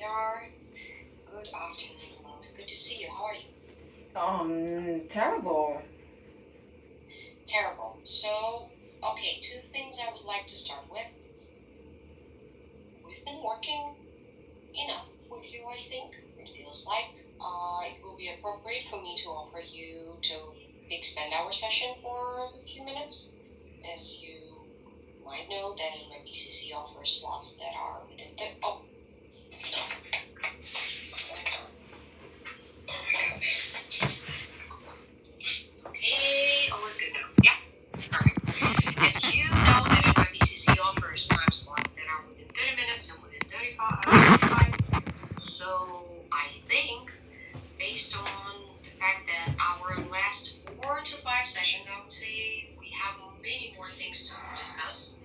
are. Good afternoon, Lone. Good to see you. How are you? Terrible. Terrible. So, okay, two things I would like to start with. We've been working enough with you, I think. It feels like it will be appropriate for me to offer you to expand our session for a few minutes. As you might know, that in my BCC offers slots that are within the. Oh, okay, all is good now. Yeah, perfect. As you know, that in my BCC offers time slots that are within 30 minutes and within 35. So I think, based on the fact that our last 4 to 5 sessions, I would say we have many more things to discuss.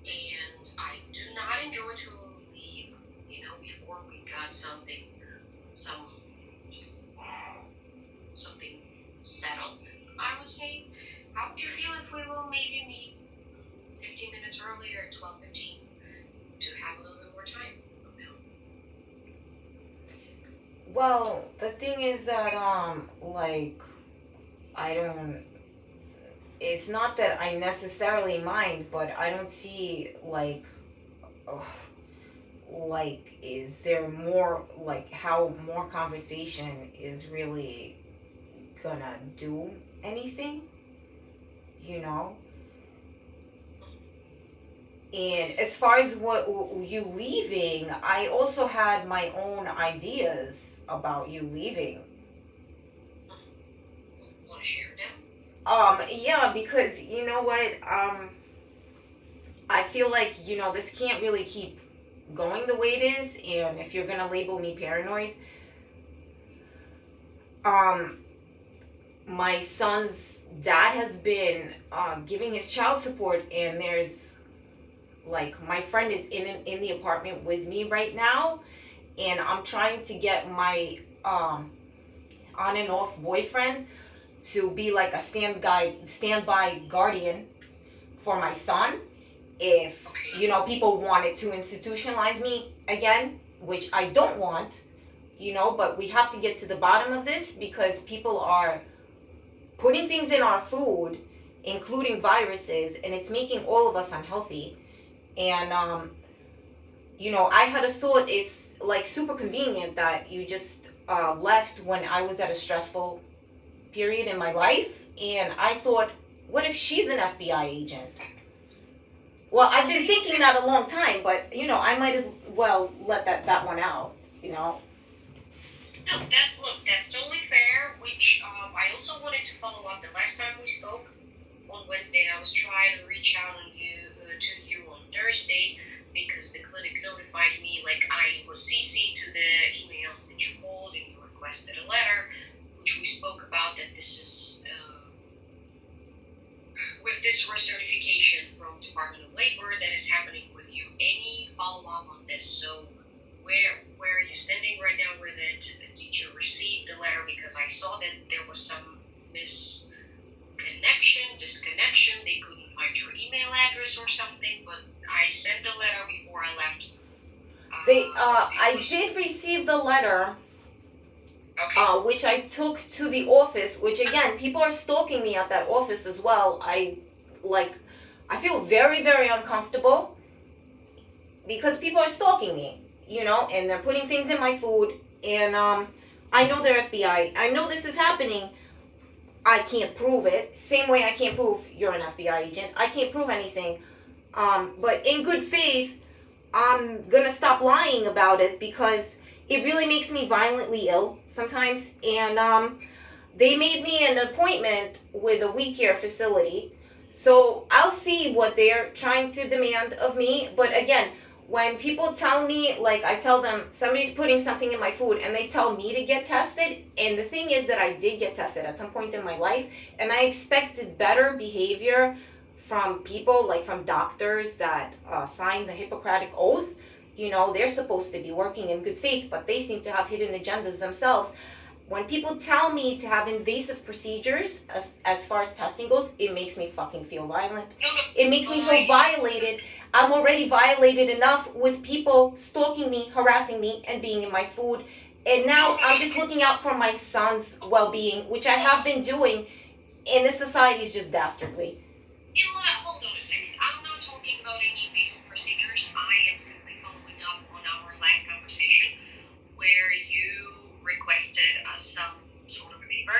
And I do not enjoy to leave, before we got something settled, I would say. How would you feel if we will maybe meet 15 minutes earlier, 12:15, to have a little bit more time from now? Well, the thing is that I don't. It's not that I necessarily mind, but I don't see ugh, is there more how more conversation is really gonna do anything, you know? And as far as what you leaving, I also had my own ideas about you leaving. Want to share them? Yeah, because you know what? I feel like, this can't really keep going the way it is, and if you're gonna label me paranoid, um, my son's dad has been giving his child support, and there's my friend is in the apartment with me right now, and I'm trying to get my on and off boyfriend to be like a standby guardian for my son if people wanted to institutionalize me again, which I don't want, but we have to get to the bottom of this because people are putting things in our food, including viruses, and it's making all of us unhealthy. And I had a thought, it's like super convenient that you just left when I was at a stressful period in my life, and I thought, what if she's an FBI agent? Well, I've been thinking that a long time, but I might as well let that one out. No, that's totally fair. Which I also wanted to follow up. The last time we spoke on Wednesday, and I was trying to reach out to you on Thursday because the clinic notified me, like I was CC'd to the emails that you called and you requested a letter, which we spoke about that this is with this recertification from Department of Labor that is happening with you. Any follow up on this? So where are you standing right now with it? Did you receive the letter? Because I saw that there was some disconnection. They couldn't find your email address or something, but I sent the letter before I left. I did receive the letter. Okay. Which I took to the office, which again, people are stalking me at that office as well. I feel very, very uncomfortable because people are stalking me, and they're putting things in my food, and I know they're FBI. I know this is happening. I can't prove it. Same way I can't prove you're an FBI agent. I can't prove anything. But in good faith, I'm gonna stop lying about it because it really makes me violently ill sometimes. And they made me an appointment with a We Care facility. So I'll see what they're trying to demand of me. But again, when people tell me, I tell them somebody's putting something in my food and they tell me to get tested. And the thing is that I did get tested at some point in my life. And I expected better behavior from people, from doctors that sign the Hippocratic Oath. They're supposed to be working in good faith, but they seem to have hidden agendas themselves. when people tell me to have invasive procedures as far as testing goes, it makes me fucking feel violent. It makes me feel violated. I'm already violated enough with people stalking me, harassing me, and being in my food. And now I'm just looking out for my son's well-being, which I have been doing, and this society is just dastardly. Ilona, hold on a second. I'm not talking about any invasive procedures. I am simply following up on our last conversation where you requested some sort of a paper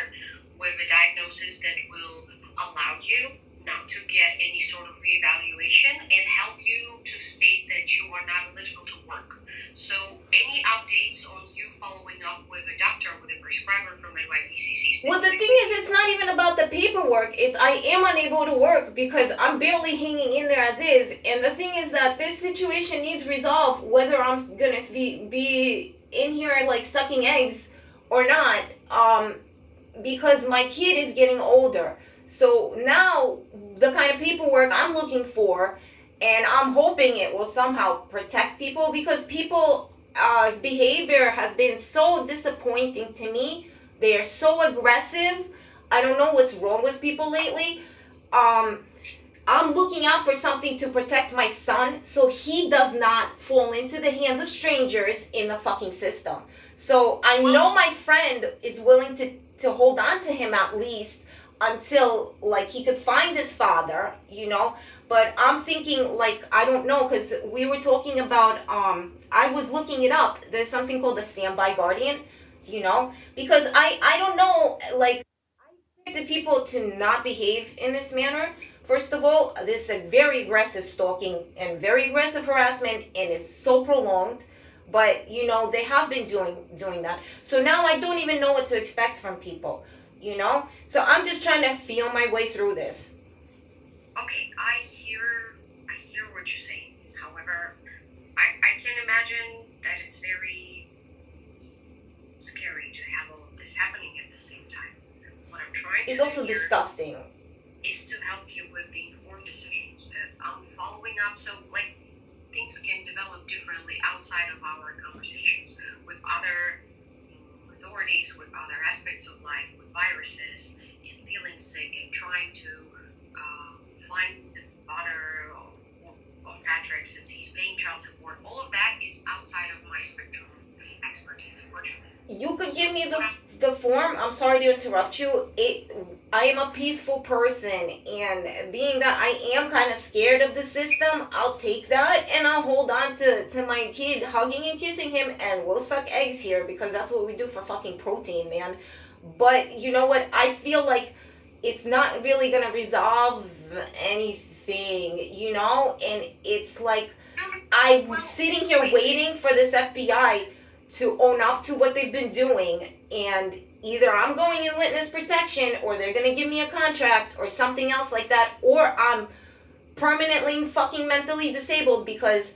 with a diagnosis that will allow you not to get any sort of reevaluation and help you to state that you are not eligible to work. So any updates on you following up with a doctor, with a prescriber from NYPCC? Well, the thing is, it's not even about the paperwork. It's I am unable to work because I'm barely hanging in there as is. And the thing is that this situation needs resolve, whether I'm gonna be in here like sucking eggs or not, because my kid is getting older. So now the kind of paperwork I'm looking for, and I'm hoping it will somehow protect people, because people's behavior has been so disappointing to me. They are so aggressive. I don't know what's wrong with people lately. I'm looking out for something to protect my son so he does not fall into the hands of strangers in the fucking system. So I know my friend is willing to hold on to him at least until like he could find his father, you know. But I'm thinking, like, I don't know, because we were talking about, I was looking it up. There's something called a standby guardian, you know, because I don't know, like, I expected people to not behave in this manner. First of all, this is very aggressive stalking and very aggressive harassment, and it's so prolonged. But, you know, they have been doing that. So now I don't even know what to expect from people, you know? So I'm just trying to feel my way through this. Okay, I hear what you're saying. However, I can imagine that it's very scary to have all of this happening at the same time. What I'm trying to It's also do here disgusting. is to help you with the informed decisions. I'm following up, so like things can develop differently outside of our conversations with other authorities, with other aspects of life, with viruses, and feeling sick and trying to find the father of Patrick since he's paying child support. All of that is outside of my spectrum of expertise, unfortunately. You could give me the form. I'm sorry to interrupt you. I am a peaceful person, and being that I am kind of scared of the system, I'll take that and I'll hold on to my kid, hugging and kissing him, and we'll suck eggs here because that's what we do for fucking protein, man. But you know what? I feel like it's not really gonna resolve anything, you know? And it's like I'm sitting here waiting for this FBI to own up to what they've been doing, and either I'm going in witness protection or they're gonna give me a contract or something else like that, or I'm permanently fucking mentally disabled because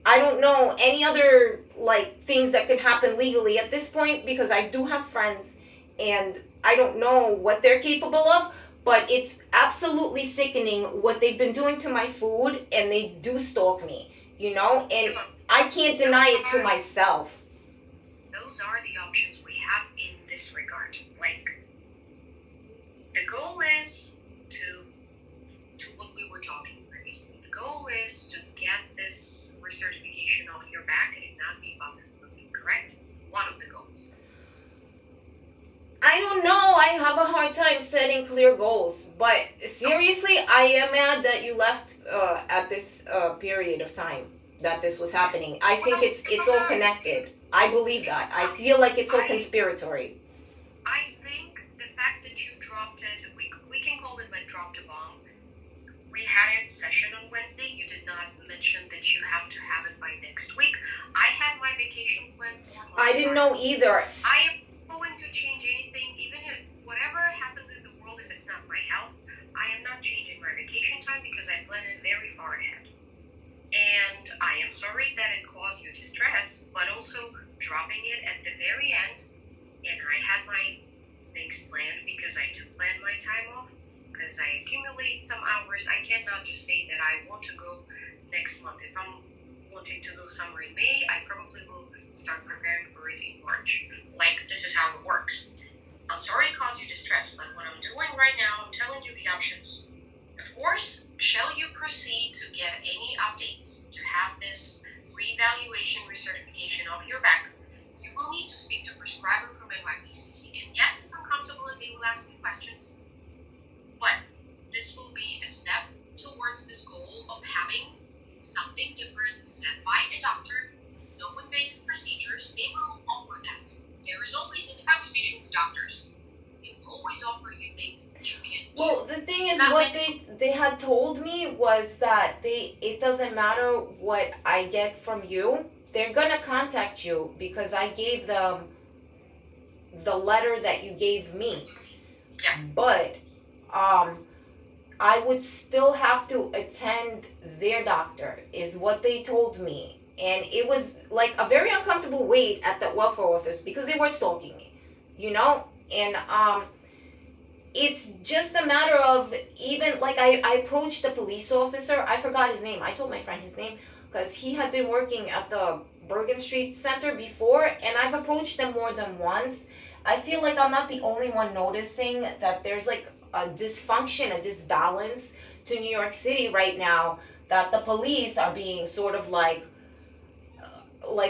I don't know any other like things that could happen legally at this point, because I do have friends and I don't know what they're capable of, but it's absolutely sickening what they've been doing to my food, and they do stalk me, you know, and I can't deny it to myself. Those are the options we have in this regard. Like, the goal is to what we were talking previously. The goal is to get this recertification on your back and it not be bothered from you, correct? One of the goals. I don't know. I have a hard time setting clear goals. But seriously, I am mad that you left at this period of time that this was happening. I think it's all connected. I believe that. I feel like it's all conspiratory. I think the fact that you dropped it, we can call it like dropped a bomb. We had a session on Wednesday. You did not mention that you have to have it by next week. I had my vacation planned. I didn't know either. I am going to change anything, even if whatever happens in the world, if it's not my health, I am not changing my vacation time because I planned it very far ahead. And I am sorry that it caused you distress, but also dropping it at the very end. And I had my things planned because I do plan my time off, because I accumulate some hours. I cannot just say that I want to go next month. If I'm wanting to go somewhere in May, I probably will start preparing for it in March. Like, this is how it works. I'm sorry it caused you distress, but what I'm doing right now, I'm telling you the options. Of course, shall you proceed to get any updates to have this reevaluation recertification off your back, you will need to speak to a prescriber from NYPCC. And yes, it's uncomfortable and they will ask you questions, but this will be a step towards this goal of having something different set by a doctor, no invasive procedures. They will offer that. There is always, in the conversation with doctors, they will always offer you things that you can do. Well, the thing is, Not what meant they had told me was that it doesn't matter what I get from you. They're gonna contact you because I gave them the letter that you gave me. Yeah. But I would still have to attend their doctor, is what they told me. And it was like a very uncomfortable wait at the welfare office because they were stalking me, you know? And it's just a matter of, even like I approached the police officer. I forgot his name. I told my friend his name because he had been working at the Bergen Street Center before, and I've approached them more than once. I feel like I'm not the only one noticing that there's like a dysfunction, a disbalance to New York City right now, that the police are being sort of like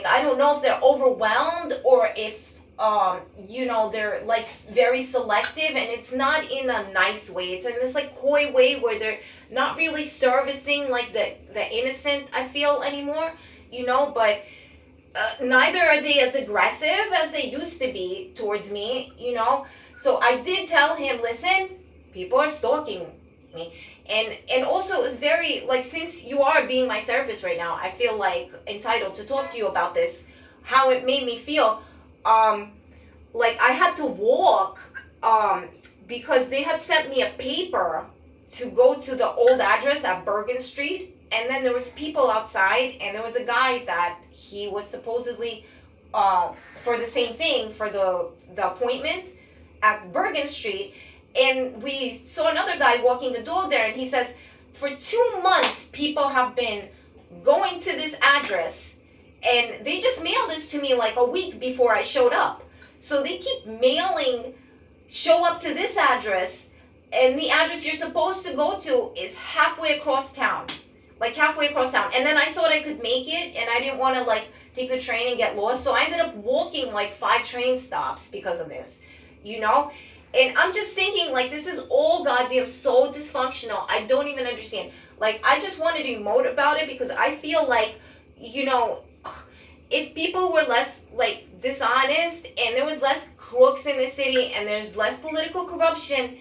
I don't know if they're overwhelmed or if they're like very selective, and it's not in a nice way. It's in this like coy way where they're not really servicing like the innocent, I feel, anymore, but neither are they as aggressive as they used to be towards me. So I did tell him, listen, people are stalking me. And also it was very, like, since you are being my therapist right now, I feel like entitled to talk to you about this, how it made me feel. Like I had to walk because they had sent me a paper to go to the old address at Bergen Street, and then there was people outside, and there was a guy that he was supposedly for the same thing, for the appointment at Bergen Street. And we saw another guy walking the dog there, and he says, for 2 months, people have been going to this address, and they just mailed this to me like a week before I showed up. So they keep mailing, show up to this address, and the address you're supposed to go to is halfway across town. Like halfway across town. And then I thought I could make it, and I didn't want to like take the train and get lost. So I ended up walking like 5 train stops because of this, And I'm just thinking, like, this is all goddamn so dysfunctional. I don't even understand. Like, I just wanted to emote about it because I feel like, if people were less, like, dishonest and there was less crooks in the city and there's less political corruption,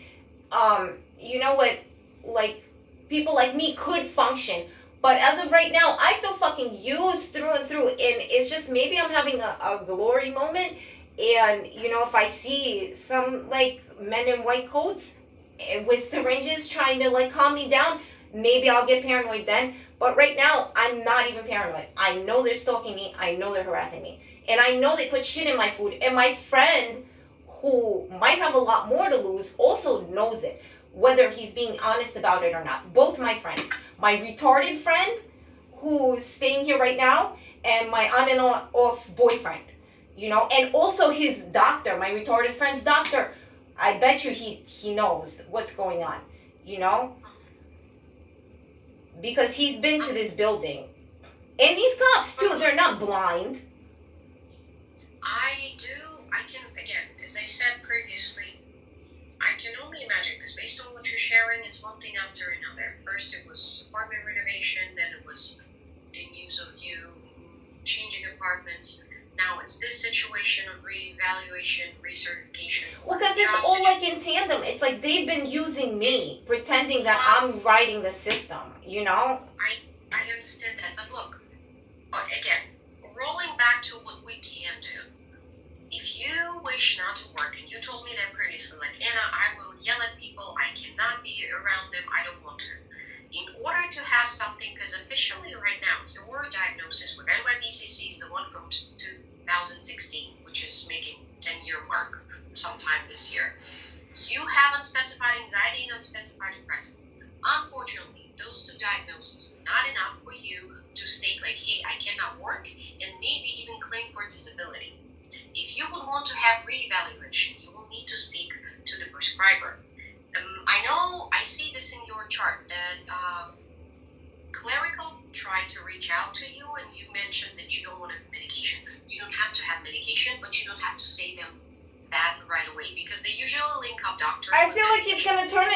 you know what, like, people like me could function. But as of right now, I feel fucking used through and through. And it's just maybe I'm having a glory moment. And, if I see some, like, men in white coats with syringes trying to, like, calm me down, maybe I'll get paranoid then. But right now, I'm not even paranoid. I know they're stalking me. I know they're harassing me. And I know they put shit in my food. And my friend, who might have a lot more to lose, also knows it, whether he's being honest about it or not. Both my friends. My retarded friend, who's staying here right now, and my on and off boyfriend. And also his doctor, my retarded friend's doctor. I bet you he knows what's going on, because he's been to this building. And these cops too, they're not blind. Again, as I said previously, I can only imagine, because based on what you're sharing, it's one thing after another. First it was apartment renovation, then it was the news of you changing apartments. Now it's this situation of reevaluation, recertification. Well, because it's all like in tandem. It's like they've been using me, pretending that I'm writing the system, I understand that, but look, again, rolling back to what we can do. If you wish not to work, and you told me that previously, like, Anna, I will yell at people, I cannot be around them, I don't want to. In order to have something, because officially right now, your diagnosis with NYPCC is the one from 2016, which is making 10-year mark sometime this year. You have unspecified anxiety and unspecified depression. Unfortunately, those 2 diagnoses are not enough for you to state like, hey, I cannot work, and maybe even claim for disability. If you would want to have reevaluation, you will need to speak to the prescriber. I know I see this in your chart that clerical tried to reach out to you, and you mentioned that you don't want to have medication. You don't have to have medication, but you don't have to say them that right away, because they usually link up doctors. I feel like it's going to turn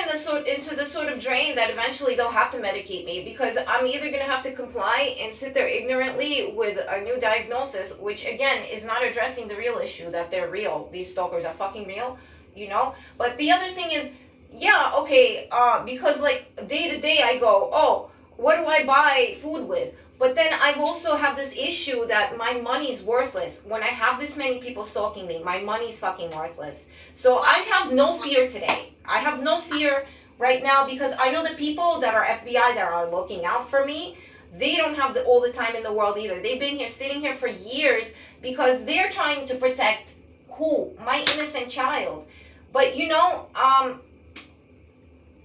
into the sort of drain that eventually they'll have to medicate me, because I'm either going to have to comply and sit there ignorantly with a new diagnosis, which again is not addressing the real issue that they're real. These stalkers are fucking real, you know? But the other thing is, yeah, okay, because like day to day I go, oh, what do I buy food with? But then I've also have this issue that my money's worthless. When I have this many people stalking me, my money's fucking worthless. So I have no fear today. I have no fear right now, because I know the people that are FBI that are looking out for me, they don't have all the time in the world either. They've been here, sitting here for years, because they're trying to protect who? My innocent child. But you know,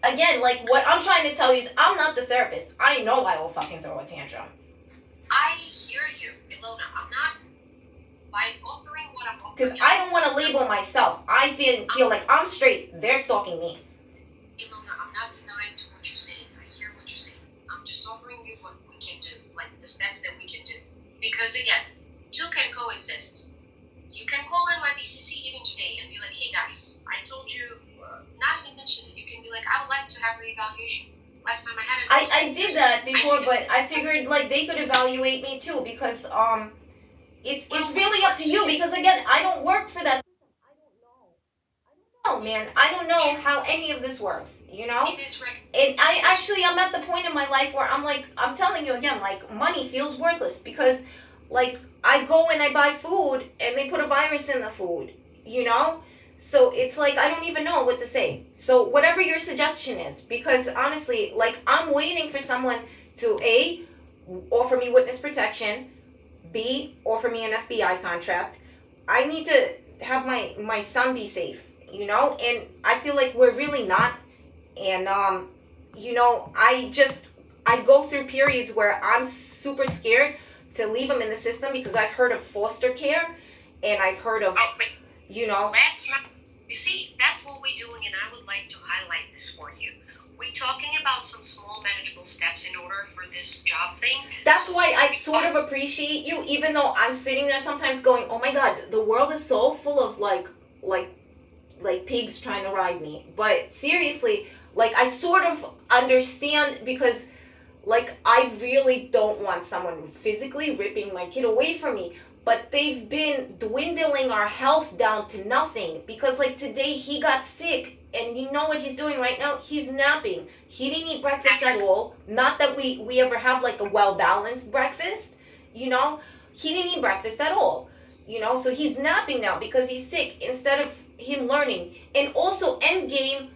again, like what I'm trying to tell you is I'm not the therapist. I know I will fucking throw a tantrum. I hear you, Ilona. I'm not, by offering what I'm offering. Because I don't want to label myself. I feel like I'm straight. They're stalking me. Ilona, I'm not denying to what you're saying. I hear what you're saying. I'm just offering you what we can do, like the steps that we can do. Because again, two can coexist. You can call NYPCC even today and be like, hey guys, I told you, not even mention it. You can be like, I would like to have reevaluation. Last time I had it. I did that before, but I figured like they could evaluate me too, because it's really up to you, because again, I don't work for that. I don't know, man. I don't know how any of this works, you know? It is right. And I'm at the point in my life where I'm like, I'm telling you again, like money feels worthless, because like I go and I buy food and they put a virus in the food, you know? So it's like, I don't even know what to say. So whatever your suggestion is, because honestly, like I'm waiting for someone to A, offer me witness protection, B, offer me an FBI contract. I need to have my son be safe, you know? And I feel like we're really not. And, you know, I go through periods where I'm super scared to leave him in the system, because I've heard of foster care and I've heard of, you know. That's not, you see, that's what we're doing, and I would like to highlight this for you. We're talking about some small manageable steps in order for this job thing. That's why I sort of appreciate you, even though I'm sitting there sometimes going, oh my God, the world is so full of like pigs trying to ride me. But seriously, like I sort of understand, because like I really don't want someone physically ripping my kid away from me. But they've been dwindling our health down to nothing, because like today he got sick, and you know what he's doing right now? He's napping. He didn't eat breakfast at all. Not that we ever have like a well-balanced breakfast, you know? He didn't eat breakfast at all, you know? So he's napping now because he's sick, instead of him learning. And also, end game,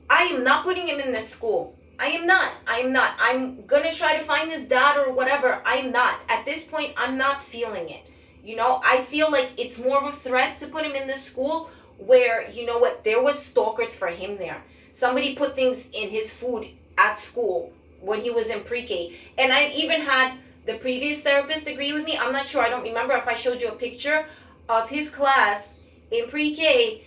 I am not putting him in this school. I am not. I'm gonna try to find his dad or whatever. I am not. At this point, I'm not feeling it. You know, I feel like it's more of a threat to put him in this school where, you know what, there was stalkers for him there. Somebody put things in his food at school when he was in pre-K. And I even had the previous therapist agree with me. I'm not sure. I don't remember if I showed you a picture of his class in pre-K.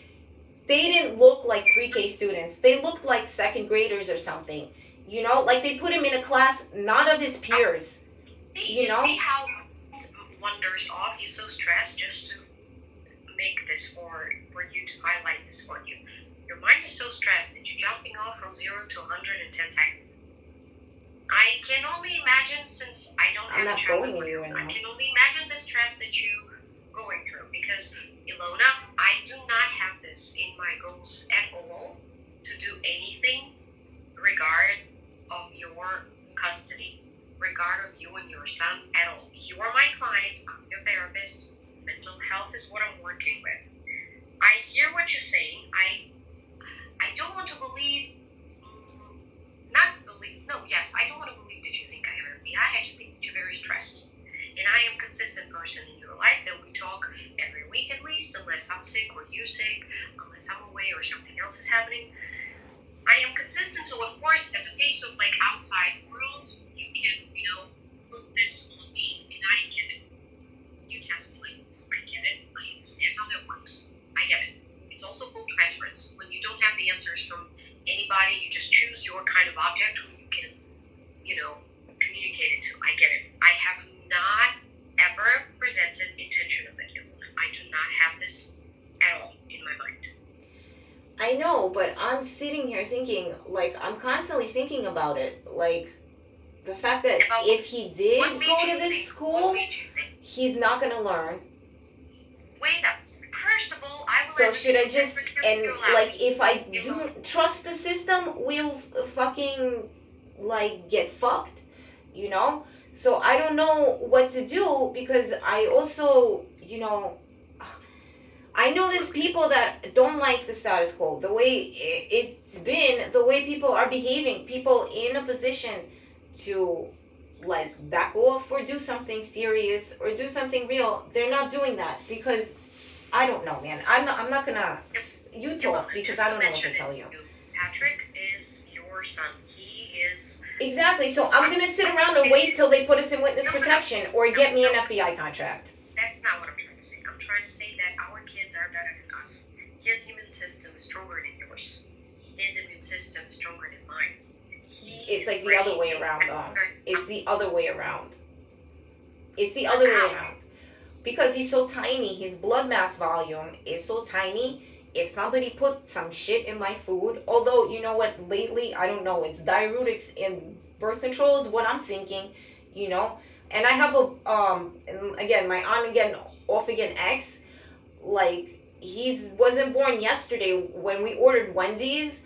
They didn't look like pre-K students. They looked like second graders or something. You know, like they put him in a class not of his peers. You know? See how wonders off? He's so stressed just to make this for you, to highlight this for you. Your mind is so stressed that you're jumping off from 0 to 100 in 10 seconds. I can only imagine, since I don't have a child with you, I can only imagine the stress that you going through, because Ilona, I do not have this in my goals at all to do anything regard of your custody, regard of you and your son at all. You are my client, I'm your therapist, mental health is what I'm working with. I hear what you're saying. I don't want to believe, I don't want to believe that you think I am FBI. I just think that you're very stressed. And I am a consistent person in your life that we talk every week at least, unless I'm sick or you're sick, unless I'm away or something else is happening. I am consistent, so of course, as a face of like outside world, you can, answers from anybody. You just choose your kind of object who you can, communicate it to. I get it. I have not ever presented intention of medical. I do not have this at all in my mind. I know, but I'm sitting here thinking, like, I'm constantly thinking about it. Like, the fact that if he did go to this school, he's not going to learn. Wait up. First of all, I will. So should I just, and like, if I do trust the system, we'll fucking, like, get fucked, So I don't know what to do, because I also, I know there's people that don't like the status quo, the way it's been, the way people are behaving, people in a position to, like, back off or do something serious or do something real. They're not doing that, because I don't know, man. I'm not gonna. You talk, because I don't know what to tell you. Patrick is your son. He is. Exactly. So I'm gonna sit around and wait till they put us in witness protection or get me an FBI contract. That's not what I'm trying to say. I'm trying to say that our kids are better than us. His immune system is stronger than yours. His immune system is stronger than mine. It's like the other way around, though. It's the other way around. It's the other way around. Because he's so tiny, his blood mass volume is so tiny. If somebody put some shit in my food, although, you know what, lately, I don't know, it's diuretics and birth control is what I'm thinking, And I have again, my on-again, off-again ex, like, he wasn't born yesterday. When we ordered Wendy's,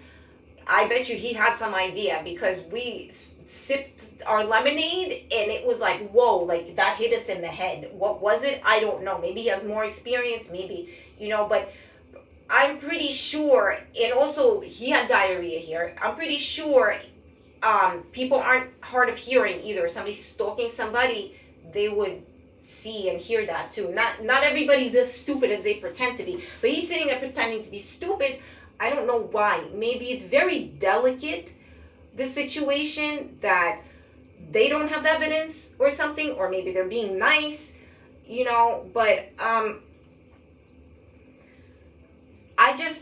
I bet you he had some idea, because we sipped our lemonade and it was like, whoa, like, that hit us in the head. What was it? I don't know. Maybe he has more experience, maybe, but I'm pretty sure, and also he had diarrhea here. I'm pretty sure people aren't hard of hearing either. If somebody's stalking somebody, they would see and hear that too. Not everybody's as stupid as they pretend to be. But he's sitting there pretending to be stupid. I don't know why. Maybe it's very delicate, the situation, that they don't have evidence or something, or maybe they're being nice, but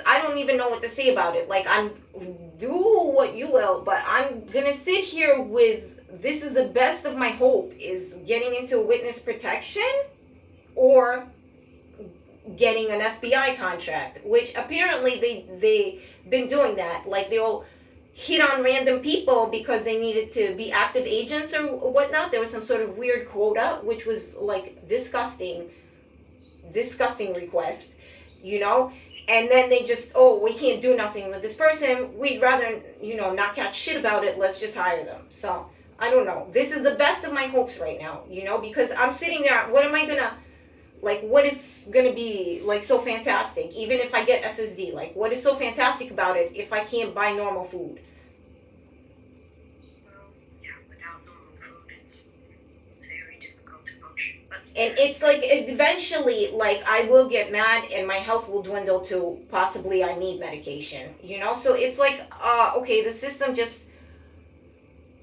I don't even know what to say about it. Like, do what you will, but I'm gonna sit here with, this is the best of my hope, is getting into witness protection or getting an FBI contract, which apparently they've been doing that. Like, they all hit on random people because they needed to be active agents or whatnot. There was some sort of weird quota, which was like disgusting request, and then they just, we can't do nothing with this person. We'd rather, not catch shit about it. Let's just hire them. So I don't know. This is the best of my hopes right now, because I'm sitting there. What am I gonna, like, what is gonna be, like, so fantastic? Even if I get SSD, like, what is so fantastic about it if I can't buy normal food? Well, yeah, without normal food, it's very difficult to function. And it's like, eventually, like, I will get mad and my health will dwindle to possibly I need medication, So it's like, okay, the system just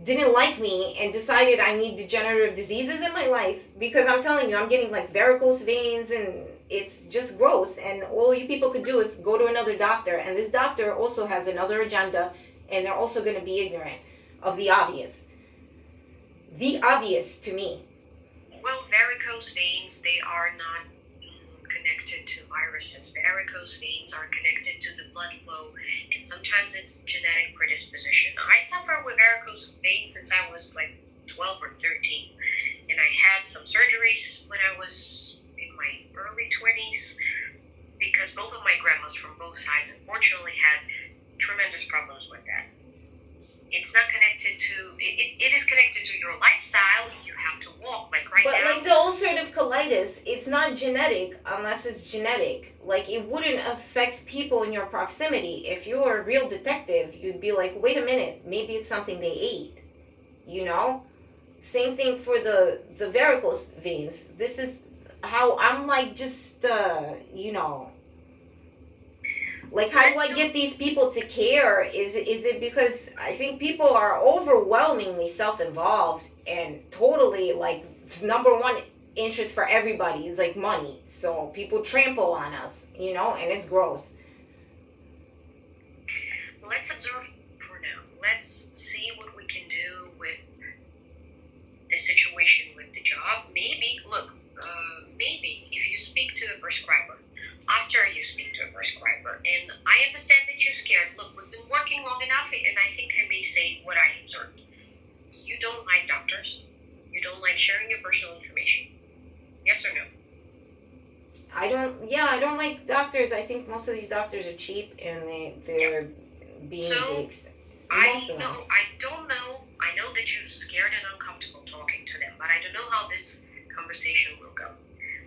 didn't like me and decided I need degenerative diseases in my life, because I'm telling you, I'm getting, like, varicose veins, and it's just gross. And all you people could do is go to another doctor, and this doctor also has another agenda, and they're also going to be ignorant of the obvious to me. Well, varicose veins, they are not connected to viruses. Varicose veins are connected to the blood flow, and sometimes it's genetic predisposition. I suffer with varicose veins since I was like 12 or 13, and I had some surgeries when I was in my early 20s, because both of my grandmas from both sides unfortunately had tremendous problems with that. It's not connected to, it is connected to your lifestyle. You have to walk, like right now. But like the ulcerative colitis, it's not genetic unless it's genetic. Like, it wouldn't affect people in your proximity. If you were a real detective, you'd be like, wait a minute, maybe it's something they ate, Same thing for the varicose veins. This is how I'm, like, just, like, how do I get these people to care? Is it because I think people are overwhelmingly self-involved and totally, like, it's number one interest for everybody is, like, money. So people trample on us, and it's gross. let's observe for now. Let's see what we can do with the situation with the job. Maybe, look, maybe if you speak to a prescriber, after you speak to a prescriber, and I understand that you're scared. Look, we've been working long enough, and I think I may say what I observed. You don't like doctors. You don't like sharing your personal information. Yes or no? I don't like doctors. I think most of these doctors are cheap and they're being So, dicks. I Most of them. know, I don't know. I know that you're scared and uncomfortable talking to them, but I don't know how this conversation will go.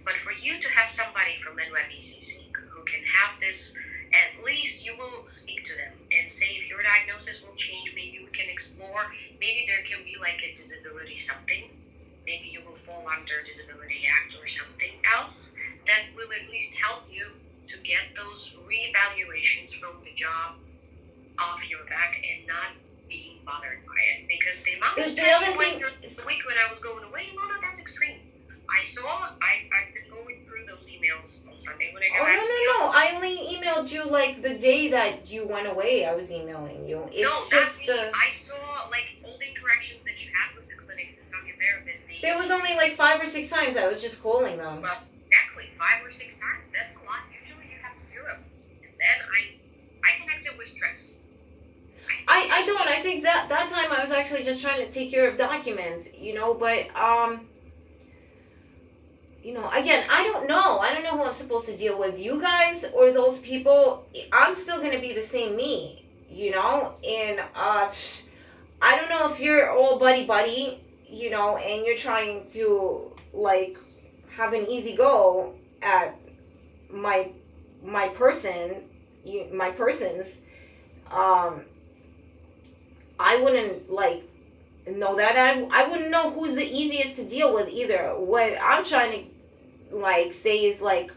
But for you to have somebody from NYPCC who can have this, at least you will speak to them and say if your diagnosis will change, maybe we can explore, maybe there can be like a disability something. Maybe you will fall under Disability Act or something else that will at least help you to get those reevaluations from the job off your back and not being bothered by it. Because the amount of The stress other you went thing, through the week when I was going away, Ilona, that's extreme. I've been going through those emails on Sunday when I got oh back no to the no no! office. I only emailed you like the day that you went away. I was emailing you. It's No, not just me. I saw like all the interactions that you had with the clinics and some of your therapists. there was only like 5 or 6 times I was just calling them. Well, exactly 5 or 6 times. That's a lot. Usually you have 0. And then I connected with stress. I don't. I think that time I was actually just trying to take care of documents, but again, I don't know. I don't know who I'm supposed to deal with, you guys or those people. I'm still going to be the same me, and I don't know if you're all buddy, and you're trying to like have an easy go at my persons. I wouldn't like know that. I wouldn't know who's the easiest to deal with either. What I'm trying to like say is like,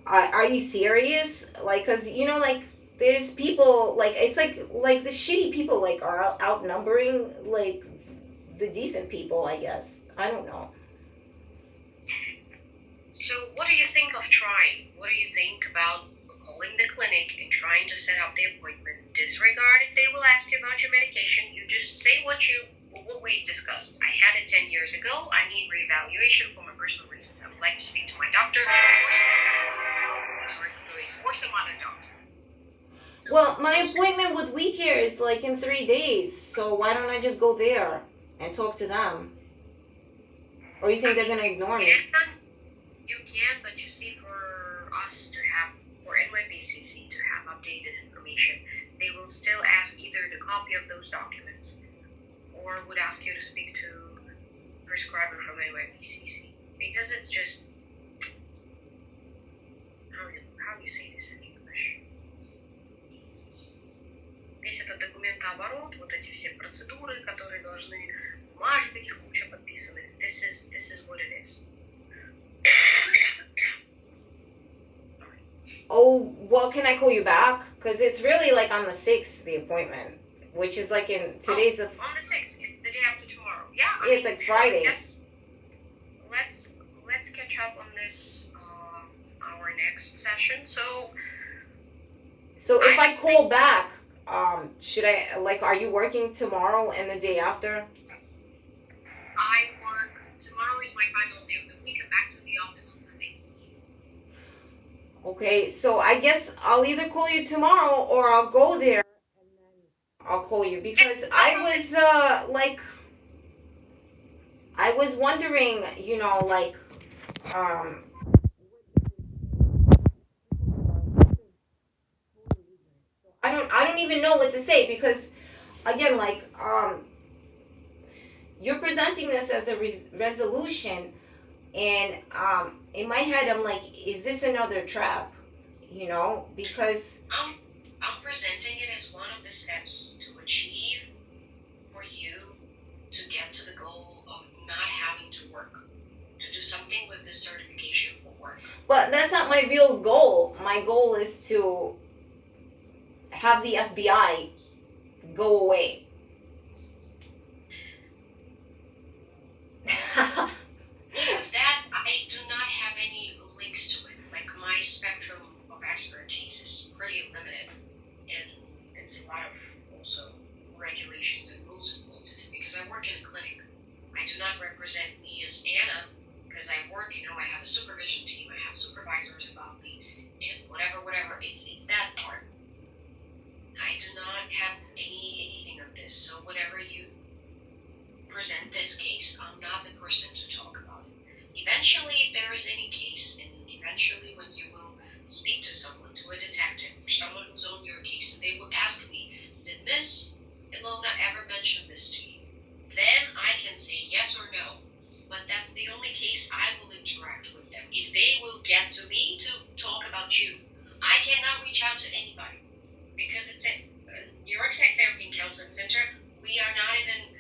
are you serious? Like, cause like there's people like it's like the shitty people like are outnumbering like the decent people. I guess I don't know. So what do you think of trying? What do you think about calling the clinic and trying to set up the appointment? Disregard if they will ask you about your medication. You just say what we discussed. I had it 10 years ago. I need reevaluation for my personal reasons. I would like to speak to my doctor or some other doctor. So, Well, my appointment with WeCare is like in 3 days, so why don't I just go there and talk to them? Or you think they're gonna ignore me? You can, but you see, for us to have, for NYPCC to have updated information, they will still ask either the copy of those documents or would ask you to speak to a prescriber from NYPCC. Because it's just, how do you say this in English? Весь этот документооборот, вот эти все процедуры, которые должны бумажки, их куча подписаны. This is what it is. Oh, well, can I call you back? Because it's really like on the 6th, the appointment, which is like in today's. On the 6th, it's the day after tomorrow. Yeah, It's like Friday. Yes. Let's catch up on this our next session. So if I call back, should I like? Are you working tomorrow and the day after? I work tomorrow is my final day of the week. I'm back to the office on Sunday. Okay, so I guess I'll either call you tomorrow or I'll go there and then I'll call you because I was wondering, like I don't even know what to say because again like you're presenting this as a resolution and in my head I'm like, is this another trap? Because I'm presenting it as one of the steps to achieve for you to get to the goal of not having to work, to do something with this certification for work. But that's not my real goal. My goal is to have the FBI go away. With that, I do not have any links to it. Like, my spectrum of expertise is pretty limited in it's a lot of also regulations and rules involved in it because I work in a clinic. I do not represent me as Anna because I work, I have a supervision team, I have supervisors above me, and whatever. It's that part. I do not have anything of this. So whenever you present this case, I'm not the person to talk about it. Eventually, if there is any case, and eventually when you will speak to someone, to a detective or someone who's on your case, and they will ask me, did Miss Ilona ever mention this to you? Then I can say yes or no. But that's the only case I will interact with them. If they will get to me to talk about you, I cannot reach out to anybody. Because it's a New York Psych Therapy and Counseling Center, we are not even,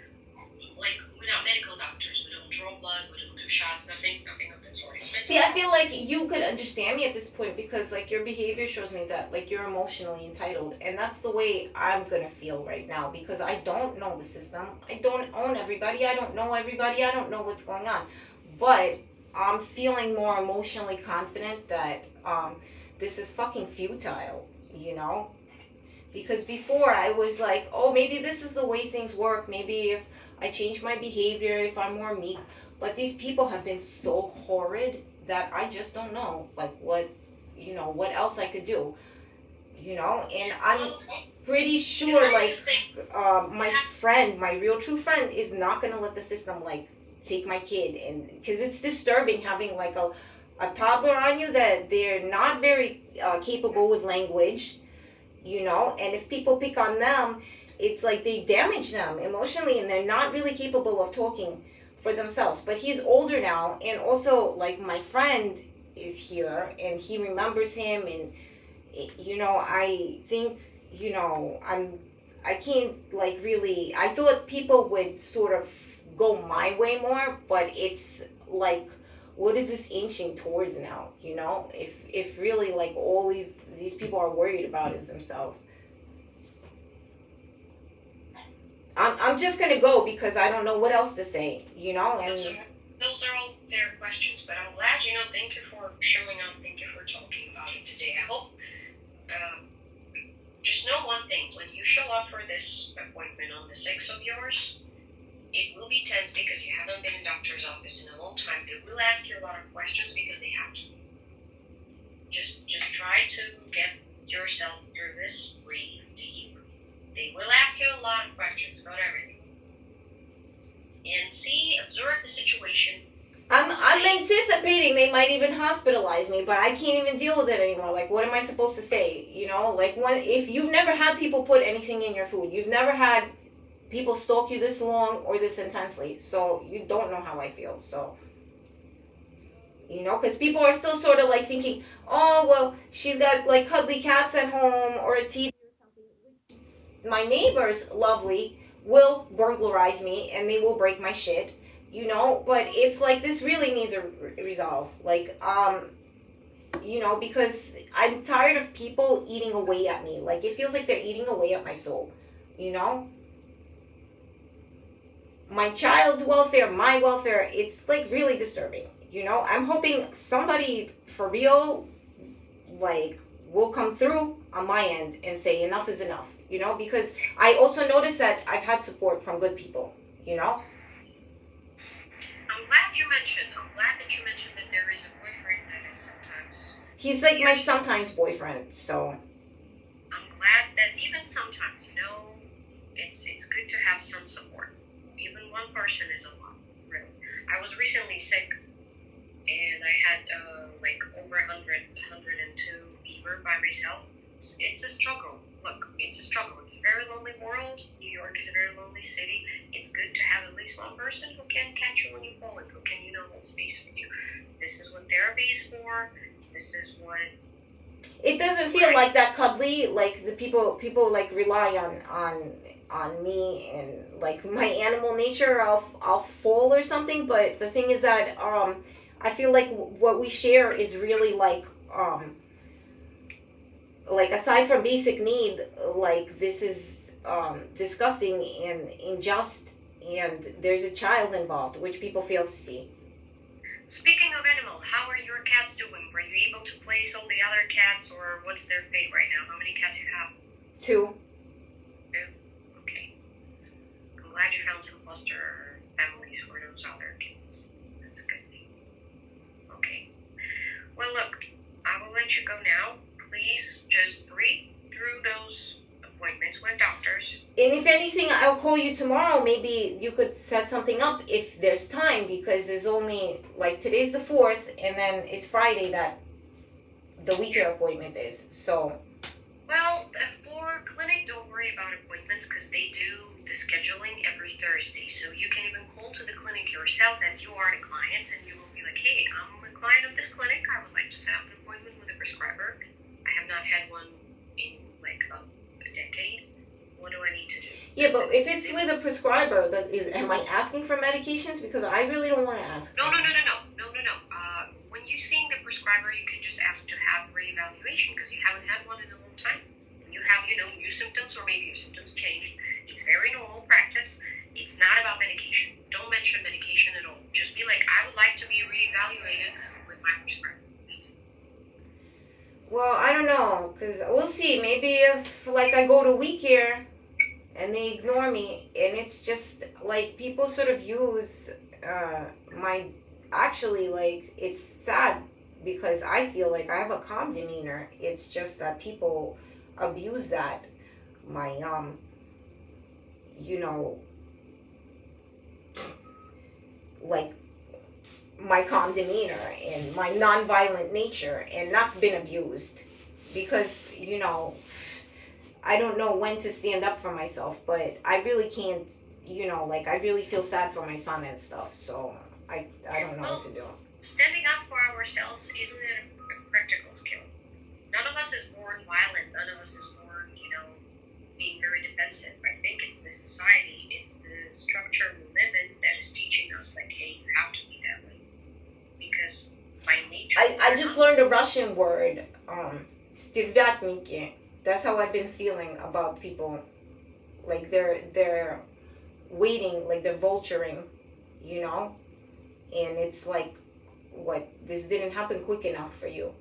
we're not medical doctors. We don't draw blood, we don't do shots, nothing of that sort. See, I feel like you could understand me at this point because, like, your behavior shows me that, like, you're emotionally entitled. And that's the way I'm going to feel right now because I don't know the system. I don't own everybody. I don't know everybody. I don't know what's going on. But I'm feeling more emotionally confident that this is fucking futile, Because before I was like, oh, maybe this is the way things work. Maybe if I change my behavior, if I'm more meek. But these people have been so horrid that I just don't know, like, what else I could do, And I'm pretty sure, like, my real true friend is not going to let the system, like, take my kid. And because it's disturbing having, like, a toddler on you that they're not very capable with language. And if people pick on them, it's like they damage them emotionally and they're not really capable of talking for themselves. But he's older now, and also, like, my friend is here and he remembers him, and I think, I can't, like, really, I thought people would sort of go my way more, but it's like, what is this inching towards now? If really, like, all these people are worried about is themselves. I'm just gonna go because I don't know what else to say, And those are all fair questions, but I'm glad, thank you for showing up, thank you for talking about it today. I hope, just know one thing, when you show up for this appointment on the 6th of yours, it will be tense because you haven't been in a doctor's office in a long time. They will ask you a lot of questions because they have to. Just try to get yourself through this, breathe deep. They will ask you a lot of questions about everything. And observe the situation. I'm anticipating they might even hospitalize me, but I can't even deal with it anymore. Like, what am I supposed to say? Like, if you've never had people put anything in your food, you've never had people stalk you this long or this intensely, so you don't know how I feel. So, because people are still sort of like thinking, oh, well, she's got, like, cuddly cats at home or a TV or something. My neighbors, lovely, will burglarize me and they will break my shit, but it's like, this really needs a resolve. Like, because I'm tired of people eating away at me. Like, it feels like they're eating away at my soul, my child's welfare, my welfare, it's, like, really disturbing, I'm hoping somebody for real, like, will come through on my end and say enough is enough, because I also noticed that I've had support from good people, I'm glad that you mentioned that there is a boyfriend that is sometimes... He's, like, my sometimes boyfriend, so... I'm glad that even sometimes, it's good to have some support. Even one person is a lot, really. I was recently sick, and I had, over 102 fever by myself. It's a struggle. Look, it's a struggle. It's a very lonely world. New York is a very lonely city. It's good to have at least one person who can catch you when you fall and who can, hold space for you. This is what therapy is for. This is what... It doesn't feel like that cuddly. Like, the people like rely on me and, like, my animal nature. I'll fall or something. But the thing is that I feel like what we share is really like aside from basic need, like, this is disgusting and unjust, and there's a child involved, which people fail to see. Speaking of animal, how are your cats doing? Were you able to place all the other cats, or what's their fate right now? How many cats you have? 2. some foster families for those other kids. That's a good thing. Okay. Well, look, I will let you go now. Please just read through those appointments with doctors. And if anything, I'll call you tomorrow. Maybe you could set something up if there's time, because there's only, like, today's the 4th, and then it's Friday that the weekend appointment is. So, Well, for clinic, don't worry about appointments because they do the scheduling every Thursday. So you can even call to the clinic yourself as you are the client, and you will be like, hey, I'm a client of this clinic. I would like to set up an appointment with a prescriber. I have not had one in like a decade. What do I need to do? yeah, but if it's with a prescriber, am I asking for medications? Because I really don't want to ask. No. When you're seeing the prescriber, you can just ask to have reevaluation because you haven't had one in a long time. You have, new symptoms, or maybe your symptoms changed. It's very normal practice. It's not about medication. Don't mention medication at all. Just be like, I would like to be reevaluated with my prescriber. Well, I don't know, because we'll see. Maybe if, like, I go to WeCare and they ignore me, and it's just, like, people sort of use actually, like, it's sad because I feel like I have a calm demeanor. It's just that people abuse that. My, like, my calm demeanor and my non-violent nature, and that's been abused because I don't know when to stand up for myself, but I really can't, like, I really feel sad for my son and stuff, so I don't know what to do. Standing up for ourselves isn't it a practical skill? None of us is born violent. None of us is born, being very defensive. I think it's the society, it's the structure we live in that is teaching us, like, hey, you have to be that way. Because by nature... I just learned a Russian word, stirvyatniki. That's how I've been feeling about people. Like, they're waiting, like they're vulturing, And it's like, what, this didn't happen quick enough for you,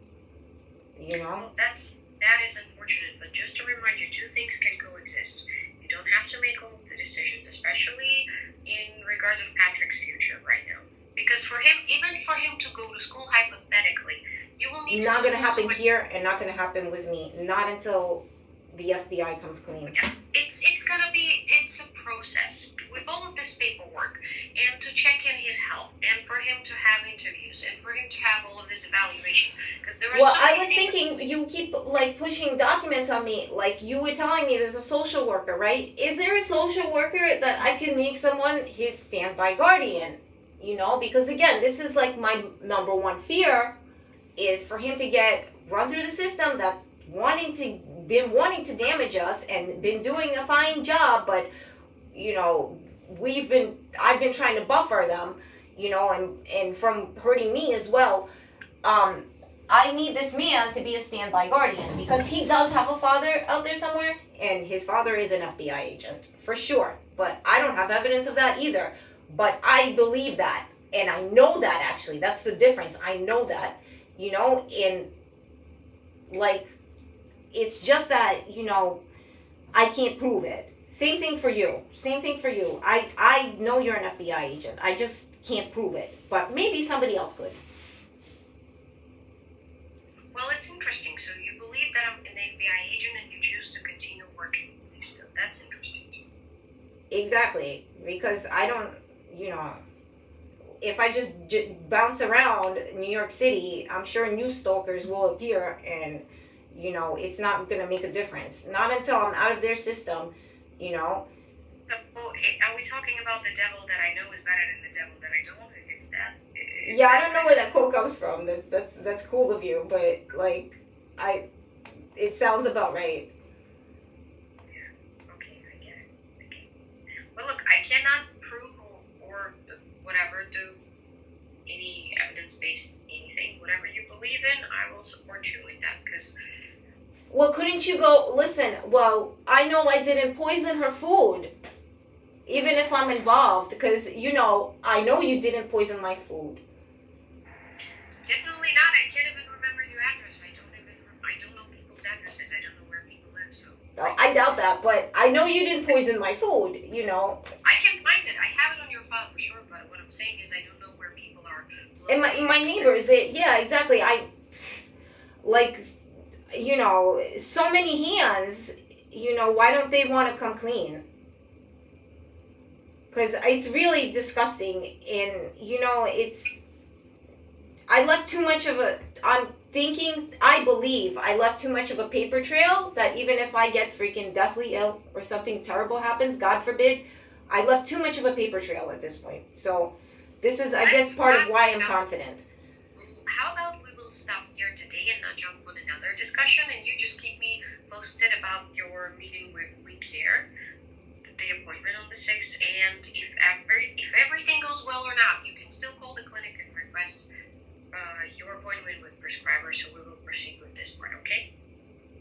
Well, that is unfortunate, but just to remind you, two things can coexist. You don't have to make all of the decisions, especially in regards of Patrick's future right now. Because for him, even for him to go to school, hypothetically, you will need not to... going to happen here, and not going to happen with me. Not until the FBI comes clean. Yeah, it's going to be, it's a process. With all of this paperwork, and to check in his health, and for him to have interviews, and for him to have all of these evaluations, because there are well, so many I was things... thinking, you keep, like, pushing documents on me. Like, you were telling me there's a social worker, right? Is there a social worker that I can make someone his standby guardian? Because, again, this is, like, my number one fear, is for him to get run through the system that's been wanting to damage us and been doing a fine job, but I've been trying to buffer them, and from hurting me as well. I need this man to be a standby guardian because he does have a father out there somewhere, and his father is an FBI agent for sure, but I don't have evidence of that either. But I believe that, and I know that, actually. That's the difference. I know that, and, like, it's just that, I can't prove it. Same thing for you. I know you're an FBI agent. I just can't prove it. But maybe somebody else could. Well, it's interesting. So you believe that I'm an FBI agent and you choose to continue working with me still. That's interesting too. Exactly. Because I don't, if I just bounce around New York City, I'm sure new stalkers will appear, and, it's not going to make a difference. Not until I'm out of their system, So, are we talking about the devil that I know is better than the devil that I don't? Is that... Yeah, I don't know where that quote comes from. That's cool of you, but, like, it sounds about right. Yeah. Okay, I get it. Okay. Well, look, I cannot prove or whatever, do any evidence-based anything. Whatever you believe in, I will support you with that, because... Well, couldn't you go, listen, well, I know I didn't poison her food, even if I'm involved, because, I know you didn't poison my food. Definitely not. I can't even remember your address. I don't know people's addresses. I don't know where people live, so... I doubt that, but I know you didn't poison my food, I can find it. file for sure, but what I'm saying is I don't know where people are. And my neighbors, yeah, exactly. I like, so many hands. Why don't they want to come clean? Because it's really disgusting, and it's. I left too much of a. I believe I left too much of a paper trail that even if I get freaking deathly ill or something terrible happens, God forbid, I left too much of a paper trail at this point. So, this is, I guess, part of why I'm confident. How about we will stop here today and not jump on another discussion, and you just keep me posted about your meeting with Claire, the appointment on the 6th, and if everything goes well or not, you can still call the clinic and request your appointment with prescriber, so we will proceed with this part, okay?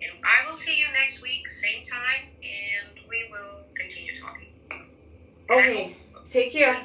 And I will see you next week, same time, and we will continue talking. Okay, take care.